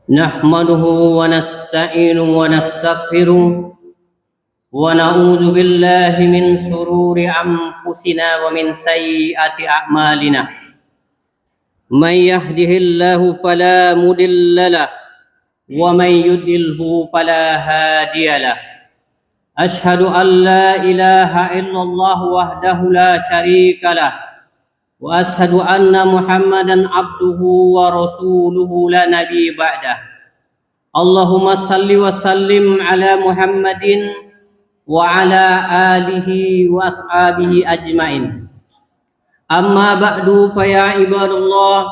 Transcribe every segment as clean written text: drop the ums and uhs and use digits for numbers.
نحمده ونستعين ونستغفره ونعوذ بالله من شرور أنفسنا ومن سيئات أعمالنا من يهده الله فلا مضل له ومن يضلله فلا هادي له أشهد أن لا إله إلا الله وحده لا شريك له وأشهد أن محمدا عبده ورسوله لا نبي بعده اللهم صل وسلم على محمد وعلى آله وأصحابه أجمعين أما بعد فيا عباد الله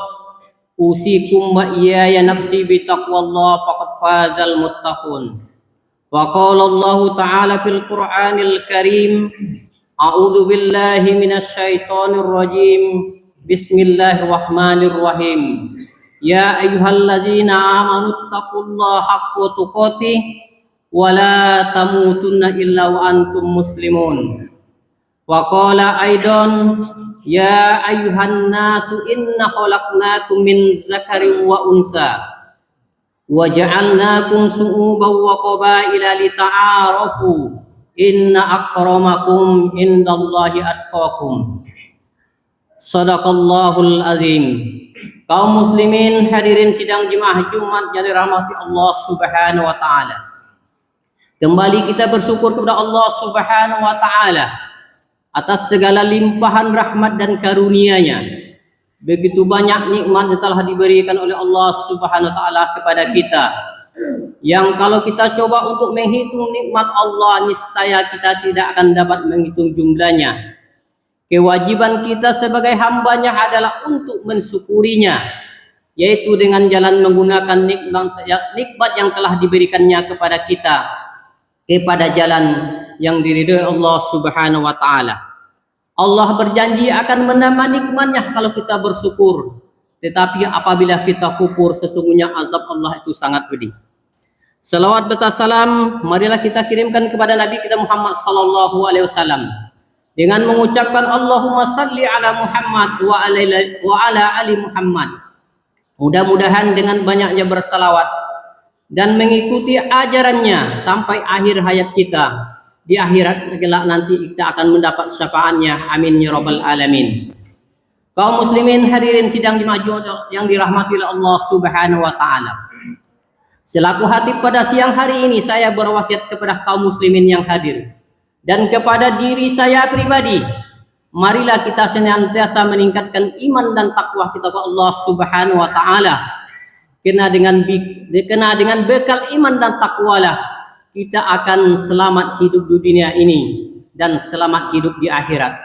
أوصيكم وإياي نفسي بتقوى الله فقد فاز المتقون وقال الله تعالى في القرآن الكريم أعوذ بالله من الشيطان الرجيم بسم الله الرحمن الرحيم يا أيها الذين آمنوا اتقوا الله حق تقاته ولا تموتن إلا وأنتم مسلمون وقال أيضا يا أيها الناس إنا خلقناكم من ذكر وأنثى وجعلناكم شعوبا وقبائل لتعارفوا Inna akramakum indallahi atqakum. Sadaqallahul azim. Kaum muslimin hadirin sidang jemaah Jumat yang dirahmati Allah Subhanahu wa taala. Kembali kita bersyukur kepada Allah Subhanahu wa taala atas segala limpahan rahmat dan karunia-Nya. Begitu banyak nikmat yang telah diberikan oleh Allah Subhanahu wa taala kepada kita. Yang kalau kita coba untuk menghitung nikmat Allah, niscaya kita tidak akan dapat menghitung jumlahnya. Kewajiban kita sebagai hambanya adalah untuk mensyukurinya, yaitu dengan jalan menggunakan nikmat yang telah diberikannya kepada kita kepada jalan yang diridhoi Allah Subhanahu wa taala. Allah berjanji akan menambah nikmatnya kalau kita bersyukur, tetapi apabila kita kufur sesungguhnya azab Allah itu sangat pedih. Salawat serta salam marilah kita kirimkan kepada Nabi kita Muhammad sallallahu alaihi wasallam dengan mengucapkan Allahumma salli ala Muhammad wa ala ali Muhammad. Mudah-mudahan dengan banyaknya bersalawat dan mengikuti ajarannya sampai akhir hayat kita, di akhirat kelak nanti kita akan mendapat syafaatnya, amin ya rabbal alamin. Kaum muslimin hadirin sidang jemaah yang dirahmati oleh Allah Subhanahu wa taala. Selaku hatib pada siang hari ini saya berwasiat kepada kaum muslimin yang hadir dan kepada diri saya pribadi, marilah kita senantiasa meningkatkan iman dan takwa kita kepada Allah Subhanahu wa taala. Karena dengan bekal iman dan takwalah kita akan selamat hidup di dunia ini dan selamat hidup di akhirat.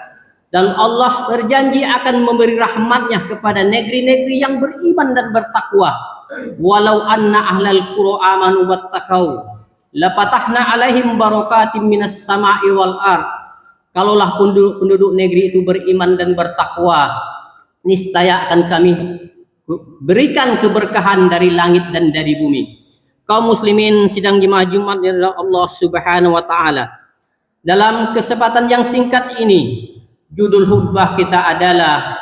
Dan Allah berjanji akan memberi rahmatnya kepada negeri-negeri yang beriman dan bertakwa. Walau anna ahlal qura amanu wattaqau lapatahna alaihim barakatim minas sama'i wal ard. Kalaulah penduduk negeri itu beriman dan bertakwa, niscaya akan kami berikan keberkahan dari langit dan dari bumi. Kaum muslimin sidang jemaah Jumat dari Allah Subhanahu wa taala. Dalam kesempatan yang singkat ini, judul khutbah kita adalah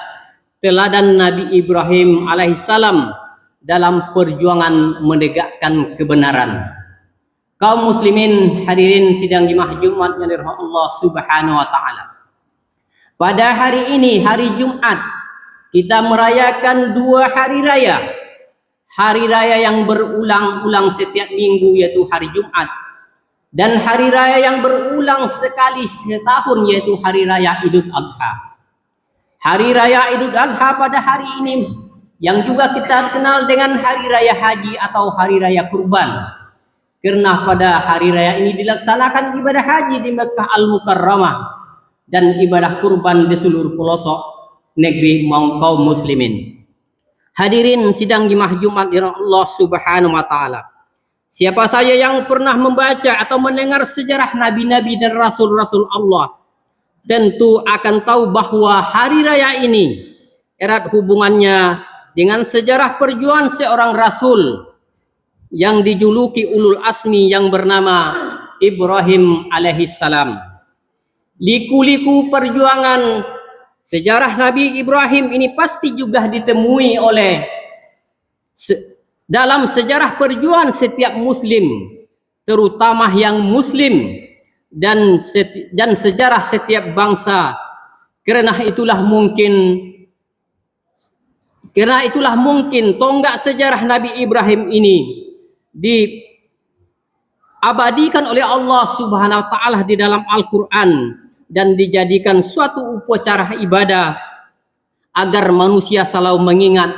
teladan Nabi Ibrahim alaihissalam dalam perjuangan menegakkan kebenaran. Kaum muslimin hadirin sidang jemaah Jumat yang dirahmati Allah Subhanahu wa taala. Pada hari ini, hari Jumat, kita merayakan dua hari raya. Hari raya yang berulang-ulang setiap minggu yaitu hari Jumat, dan hari raya yang berulang sekali setahun yaitu hari raya Idul Adha. Hari raya Idul Adha pada hari ini yang juga kita kenal dengan hari raya haji atau hari raya kurban, karena pada hari raya ini dilaksanakan ibadah haji di Mekah Al-Mukarramah dan ibadah kurban di seluruh pelosok negeri kaum muslimin. Hadirin sidang jemaah Jumat dari Allah Subhanahu wa taala. Siapa saja yang pernah membaca atau mendengar sejarah nabi-nabi dan rasul-rasul Allah tentu akan tahu bahwa hari raya ini erat hubungannya dengan sejarah perjuangan seorang rasul yang dijuluki ulul asmi yang bernama Ibrahim alaihissalam. Liku-liku perjuangan sejarah Nabi Ibrahim ini pasti juga ditemui oleh dalam sejarah perjuangan setiap muslim, terutama yang muslim dan sejarah setiap bangsa. Karena itulah mungkin tonggak sejarah Nabi Ibrahim ini diabadikan oleh Allah Subhanahu wa taala di dalam Al-Qur'an dan dijadikan suatu upacara ibadah agar manusia selalu mengingat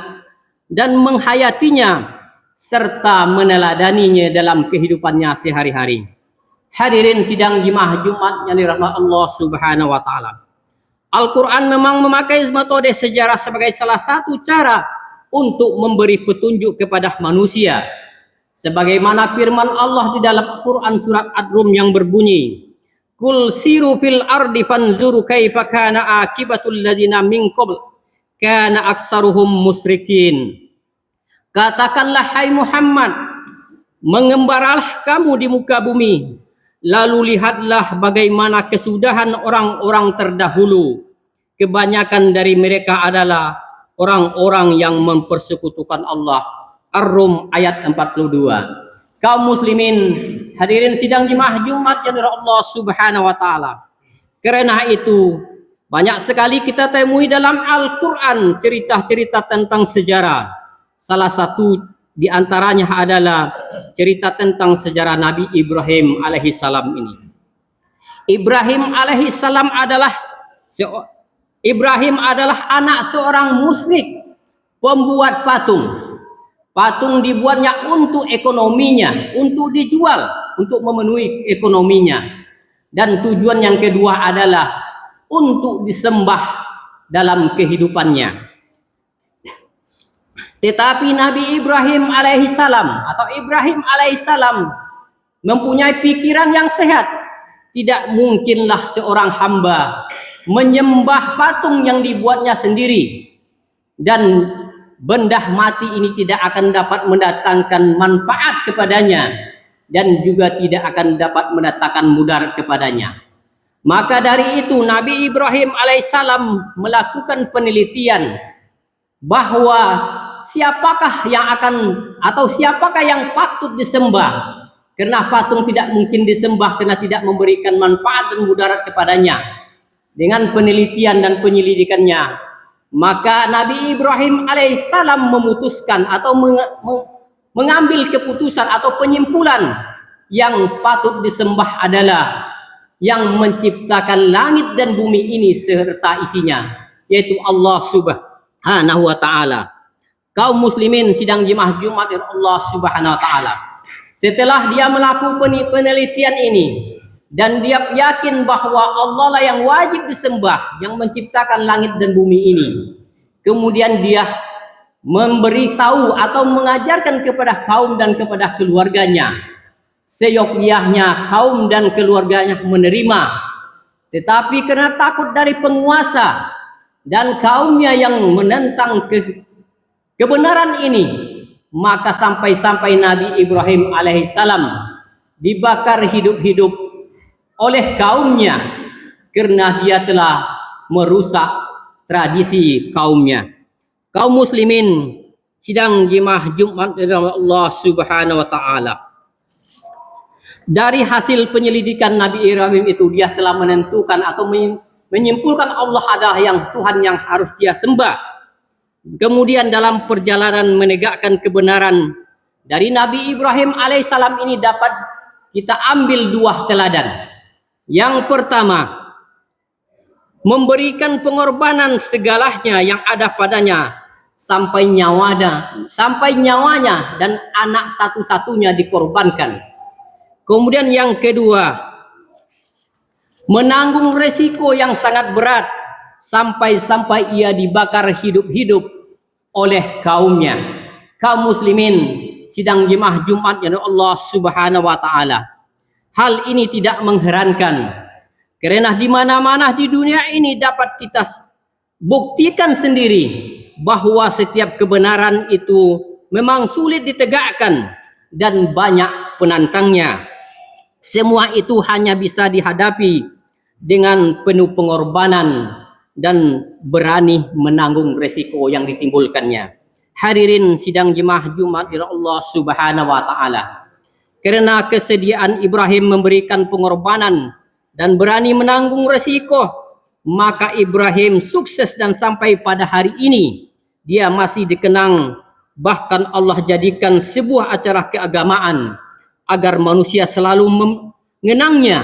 dan menghayatinya serta meneladaninya dalam kehidupannya sehari-hari. Hadirin sidang jemaah Jumat yang dirahmati Allah Subhanahu wa taala. Al-Quran memang memakai metode sejarah sebagai salah satu cara untuk memberi petunjuk kepada manusia. Sebagaimana firman Allah di dalam Quran surat Ad-Rum yang berbunyi, "Qul siru fil ardi fanzuru kaifa kana akibatul ladzina min qabl kana aksaruhum musyrikin." Katakanlah hai Muhammad, mengembaralah kamu di muka bumi, lalu lihatlah bagaimana kesudahan orang-orang terdahulu. Kebanyakan dari mereka adalah orang-orang yang mempersekutukan Allah. Ar-Rum ayat 42. Kaum muslimin, hadirin sidang jemaah Jumat yang dirahmati Allah Subhanahu wa taala. Karena itu banyak sekali kita temui dalam Al-Quran cerita-cerita tentang sejarah. Salah satu di antaranya adalah cerita tentang sejarah Nabi Ibrahim alaihissalam ini. Ibrahim adalah anak seorang musyrik, pembuat patung. Patung dibuatnya untuk ekonominya, untuk dijual, untuk memenuhi ekonominya. Dan tujuan yang kedua adalah untuk disembah dalam kehidupannya. Tetapi Nabi Ibrahim alaihissalam mempunyai pikiran yang sehat. Tidak mungkinlah seorang hamba menyembah patung yang dibuatnya sendiri, dan benda mati ini tidak akan dapat mendatangkan manfaat kepadanya dan juga tidak akan dapat mendatangkan mudarat kepadanya. Maka dari itu Nabi Ibrahim alaihissalam melakukan penelitian bahwa siapakah yang patut disembah, karena patung tidak mungkin disembah karena tidak memberikan manfaat dan mudarat kepadanya. Dengan penelitian dan penyelidikannya, maka Nabi Ibrahim alaihissalam memutuskan atau mengambil keputusan atau penyimpulan yang patut disembah adalah yang menciptakan langit dan bumi ini serta isinya, yaitu Allah Subhanahu wa taala. Kaum muslimin sidang jemaah Jumat yang Allah Subhanahu wa taala, setelah dia melakukan penelitian ini dan dia yakin bahwa Allah lah yang wajib disembah, yang menciptakan langit dan bumi ini, kemudian dia memberitahu atau mengajarkan kepada kaum dan kepada keluarganya. Seyogyahnya kaum dan keluarganya menerima, tetapi karena takut dari penguasa dan kaumnya yang menentang kebenaran ini, maka sampai-sampai Nabi Ibrahim alaihissalam dibakar hidup-hidup oleh kaumnya karena dia telah merusak tradisi kaumnya. Kaum muslimin sidang jemaah Jumat Allah Subhanahu wa taala, dari hasil penyelidikan Nabi Ibrahim itu dia telah menentukan atau menyimpulkan Allah adalah yang Tuhan yang harus dia sembah. Kemudian dalam perjalanan menegakkan kebenaran dari Nabi Ibrahim alaihissalam ini dapat kita ambil dua teladan. Yang pertama, memberikan pengorbanan segalanya yang ada padanya sampai nyawanya dan anak satu-satunya dikorbankan. Kemudian yang kedua, menanggung resiko yang sangat berat sampai ia dibakar hidup-hidup oleh kaumnya. Kaum muslimin sidang jemaah Jumat yang Allah Subhanahu wa taala, hal ini tidak mengherankan karena di mana-mana di dunia ini dapat kita buktikan sendiri bahwa setiap kebenaran itu memang sulit ditegakkan dan banyak penantangnya. Semua itu hanya bisa dihadapi dengan penuh pengorbanan dan berani menanggung resiko yang ditimbulkannya. hadirin sidang jemaah Jumat dari Allah Subhanahu wa taala. Karena kesediaan Ibrahim memberikan pengorbanan dan berani menanggung resiko, maka Ibrahim sukses dan sampai pada hari ini dia masih dikenang. Bahkan Allah jadikan sebuah acara keagamaan agar manusia selalu mengenangnya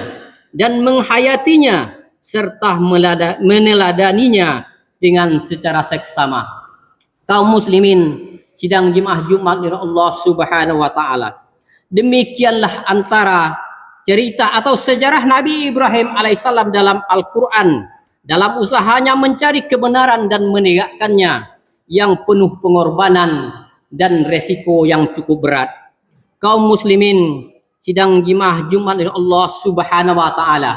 dan menghayatinya serta meneladaninya dengan secara seksama. Kaum muslimin sidang jemaah Jumat dari Allah Subhanahu wa taala. Demikianlah antara cerita atau sejarah Nabi Ibrahim alaihissalam dalam Al-Quran, dalam usahanya mencari kebenaran dan menegakkannya yang penuh pengorbanan dan resiko yang cukup berat. Kaum muslimin sidang jemaah Jumat dari Allah Subhanahu wa taala.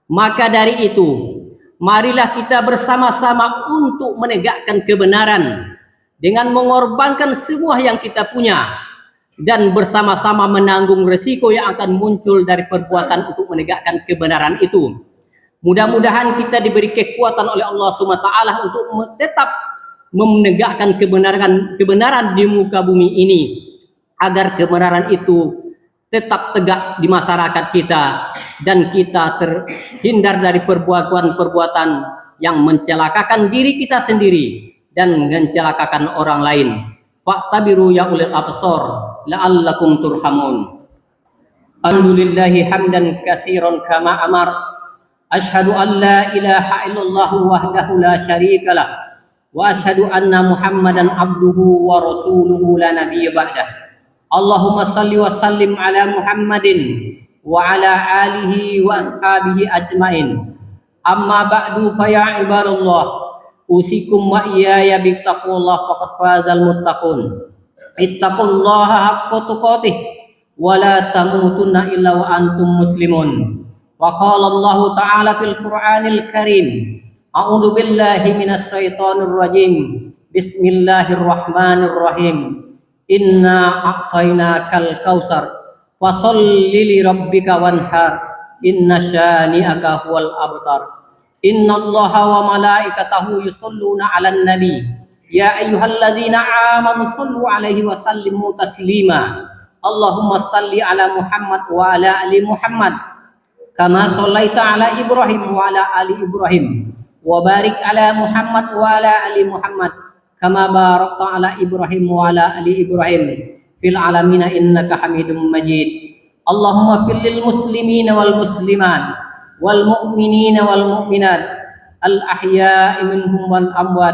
Maka dari itu, marilah kita bersama-sama untuk menegakkan kebenaran dengan mengorbankan semua yang kita punya dan bersama-sama menanggung resiko yang akan muncul dari perbuatan untuk menegakkan kebenaran itu. Mudah-mudahan kita diberi kekuatan oleh Allah SWT untuk tetap menegakkan kebenaran di muka bumi ini, agar kebenaran itu tetap tegak di masyarakat kita dan kita terhindar dari perbuatan-perbuatan yang mencelakakan diri kita sendiri dan mencelakakan orang lain. Fa'tabiru ya ulil absar la'allakum turhamun. Alhamdulillahi hamdan katsiran kama amar. Asyhadu an la ilaha illallah wahdahu la syarikalah wa asyhadu anna Muhammadan abduhu wa rasuluhu la nabiyya ba'dah. Allahumma salli wa sallim ala Muhammadin wa ala alihi wa ashabihi ajmain. Amma ba'du fa ya ibadallah, usikum wa iyaya bittaqullah faqad fazal muttaqun. Ittaqullaha haqqa tuqatih wa la tamutunna illa wa antum muslimun. Wa qala Allah ta'ala fil Qur'anil Karim, a'udzu billahi minas syaitonir rajim. Bismillahirrahmanirrahim. Inna a'tainakal kautsar fasholli li rabbika wanhar. Inna syani'aka huwal abtar. Inna Allaha wa malaikatahu yusholluna 'alan nabi. Ya ayyuhalladzina amanu shollu 'alaihi wa sallimu taslima. Allahumma shalli 'ala Muhammad wa 'ala ali Muhammad kama shallaita 'ala Ibrahim wa 'ala ali Ibrahim wa barik 'ala Muhammad wa 'ala ali Muhammad kama barakta 'ala Ibrahim wa 'ala ali Ibrahim fil 'alamin innaka Hamidum Majid. Allahumma fil lil muslimina wal muslimat wal mu'minina wal mu'minat al ahya'i minhum wal amwat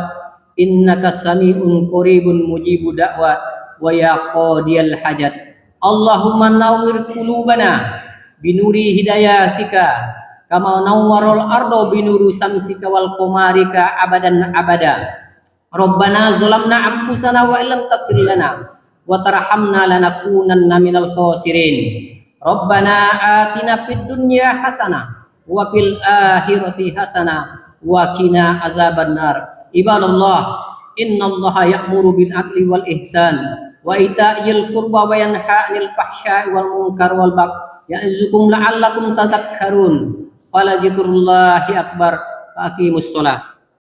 innaka sami'un qaribun mujibu da'wat wa ya qadiyal hajat. Allahumma nawwir qulubana binuri hidayatika kama nawwarul ardo binuru samsika wal qamarika abadan abada. Rabbana zalamna anfusana wa illam taghfir lana wa tarhamna lanakunanna minal khasirin. Rabbana atina fid dunya hasanah wa fil akhirati hasanah wa qina azabannar. Ibadallah, innallaha ya'muru bil adli wal ihsan wa ita'il qurba wa yanha 'anil fahsya'i wal munkar wal baghi ya'izukum la'allakum tadhakkarun. Wala dzikrullahi akbar. Aqimus shalah.